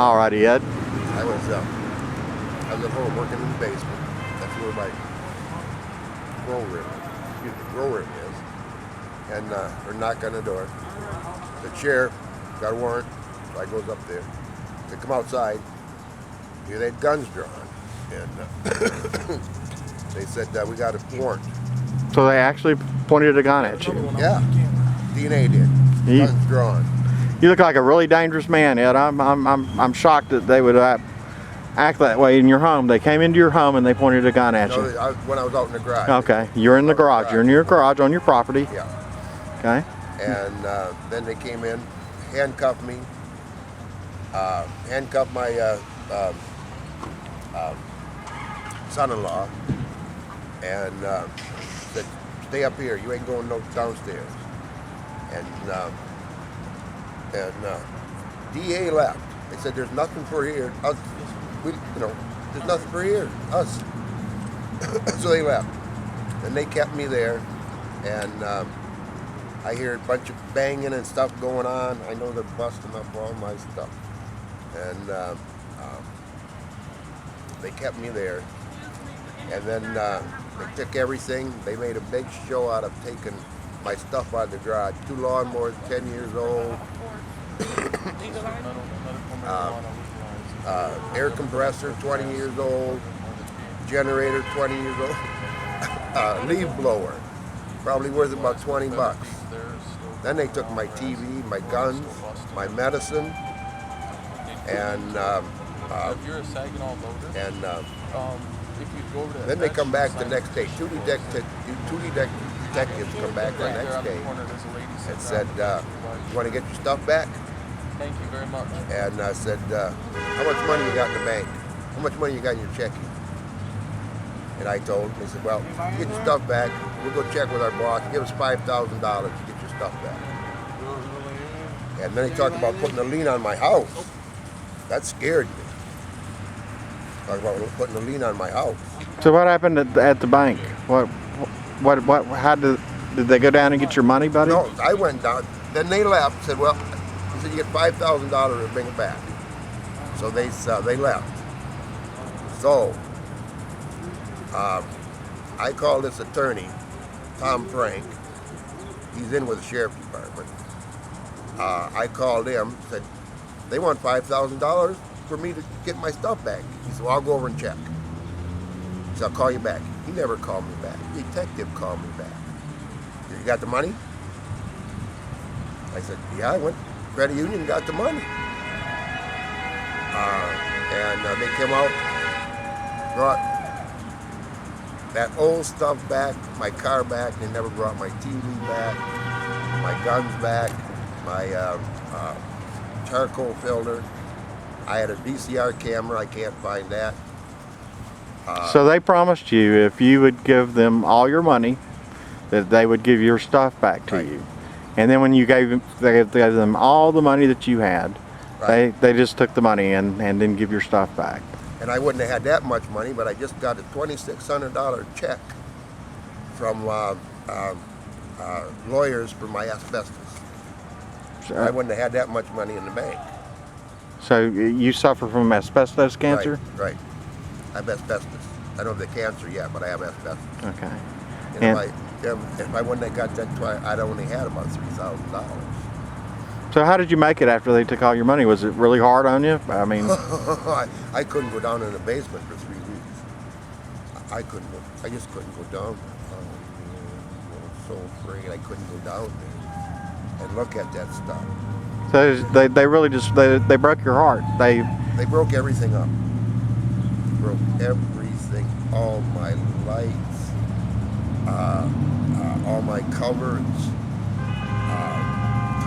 Alrighty, Ed. I was at home working in the basement. That's where my grow room is. And we're knocking on the door. The sheriff got a warrant, so I goes up there. They come outside. Here they had guns drawn, and they said we got a warrant. So they actually pointed a gun at you. Yeah, DNA did. Guns drawn. You look like a really dangerous man, Ed. I'm shocked that they would act that way in your home. They came into your home and they pointed a gun at you. No, when I was out in the garage. Okay, you're in the garage. You're in your garage on your property. Yeah. Okay. And then they came in, handcuffed me, handcuffed my son-in-law, and said, "Stay up here. You ain't going no downstairs." And DEA left. They said, "There's nothing for here. Us, there's nothing for here. Us." So they left, and they kept me there. And I hear a bunch of banging and stuff going on. I know they're busting up all my stuff, and they kept me there. And then they took everything. They made a big show out of taking my stuff out of the garage. 2 lawnmowers, 10 years old. Air compressor, 20 years old. Generator, 20 years old. Leaf blower, probably worth about 20 bucks. Then they took my TV, my guns, my medicine, and then they come back the next day. Two detectives come back the next day and said, "You want to get your stuff back?" Thank you very much. And I said, "How much money you got in the bank? How much money you got in your checking?" And I told him, he said, "Well, you get your stuff back. We'll go check with our boss. Give us $5,000 to get your stuff back." And then he talked about putting a lien on my house. That scared me. Talking about putting a lien on my house. So what happened at the bank? How did they go down and get your money, buddy? No, I went down. Then they left. Said, "Well," he said, "you get $5,000 to bring it back." So they left. So I called this attorney, Tom Frank. He's in with the sheriff department. I called him, said, "They want $5,000 for me to get my stuff back." He said, "Well, I'll go over and check." He said, "I'll call you back." He never called me back. The detective called me back. "You got the money?" I said, "Yeah, I went to credit union and got the money." And they came out, brought that old stuff back, my car back. They never brought my TV back, my guns back, my charcoal filter. I had a VCR camera. I can't find that. So they promised you if you would give them all your money, that they would give your stuff back to you. And then when you gave them all the money that you had, they just took the money and didn't give your stuff back. And I wouldn't have had that much money, but I just got a $2,600 check from lawyers for my asbestos. I wouldn't have had that much money in the bank. So you suffer from asbestos cancer? Right. I have asbestos. I don't have the cancer yet, but I have asbestos. Okay. And if I wouldn't have got that, I'd only had about $3,000. So how did you make it after they took all your money? Was it really hard on you? I mean, I couldn't go down in the basement for 3 weeks. I just couldn't go down. I was so afraid I couldn't go down there and look at that stuff. so they really just they broke your heart. They broke everything up. Broke everything, all my lights, all my cupboards,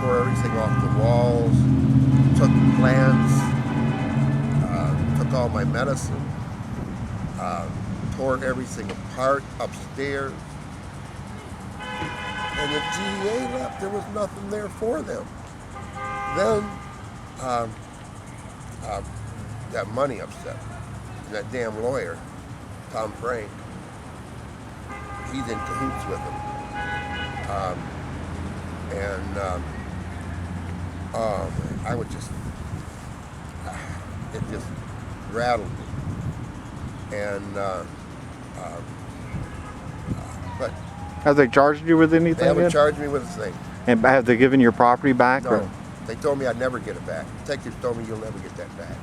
tore everything off the walls, took plants, took all my medicine, tore everything apart upstairs. And the DEA left. There was nothing there for them. Then that money upset me. And that damn lawyer, Tom Frank, he's in cahoots with him. I would just, rattled me. And but Have they charged you with they anything haven't yet? charged me with a thing. And have they given your property back? No, Or? they told me I'd never get it back. Detectives told me you'll never get that back.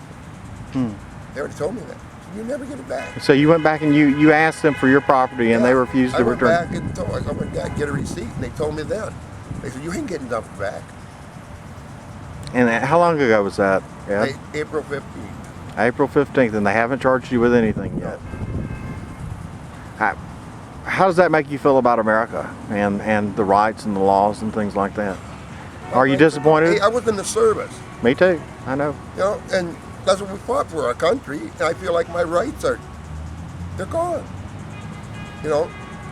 Hmm. They already told me that. You'll never get it back. So you went back and you asked them for your property and they refused to return. I went back and I went back, get a receipt, and they told me then. They said, you ain't getting nothing back. And how long ago was that? Ed? April 15th. April 15th, and they haven't charged you with anything yet. How does that make you feel about America and the rights and the laws and things like that? Are you disappointed? Hey, I was in the service. Me too. I know. You know, and that's what we fought for, our country. And I feel like my rights they're gone. You know,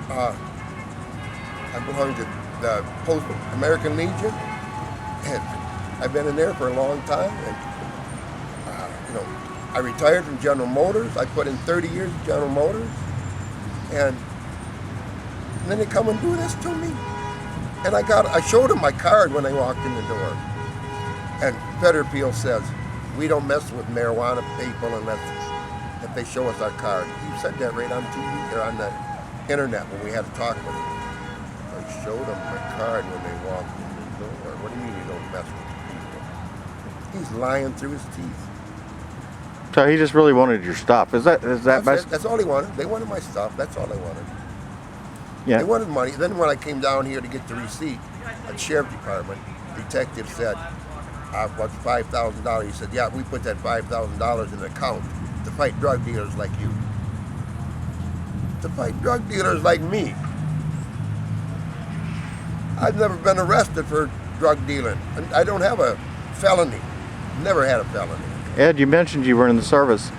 I belong to the Post-American Legion, and I've been in there for a long time. And you know, I retired from General Motors. I put in 30 years at General Motors, and then they come and do this to me. And I showed them my card when they walked in the door. And Federal says, we don't mess with marijuana people unless if they show us our card. You said that right on TV or on the internet when we had to talk with them. I showed them my card when they walked in the door. What do you mean you don't mess with people? He's lying through his teeth. So he just really wanted your stuff. Is that basically? That's all he wanted. They wanted my stuff. That's all they wanted. Yeah. They wanted money. Then when I came down here to get the receipt at the sheriff department, the detective said, what's $5,000? He said, yeah, we put that $5,000 in an account to fight drug dealers like you. To fight drug dealers like me. I've never been arrested for drug dealing. And I don't have a felony. Never had a felony. Ed, you mentioned you were in the service.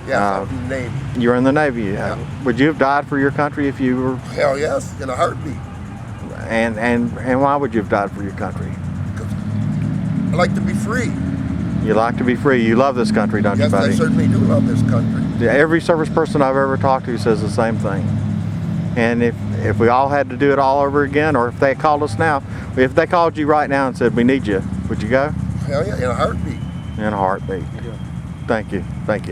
Yeah, I'm in the Navy. You were in the Navy. Yeah. Would you have died for your country if you were? Hell yes, in a heartbeat. And why would you have died for your country? I like to be free. You like to be free. You love this country, don't you, Yes, buddy? I certainly do love this country. Yeah, every service person I've ever talked to says the same thing. And if we all had to do it all over again, or if they called us now, if they called you right now and said, we need you, would you go? Hell yeah, in a heartbeat. In a heartbeat. Thank you. Thank you.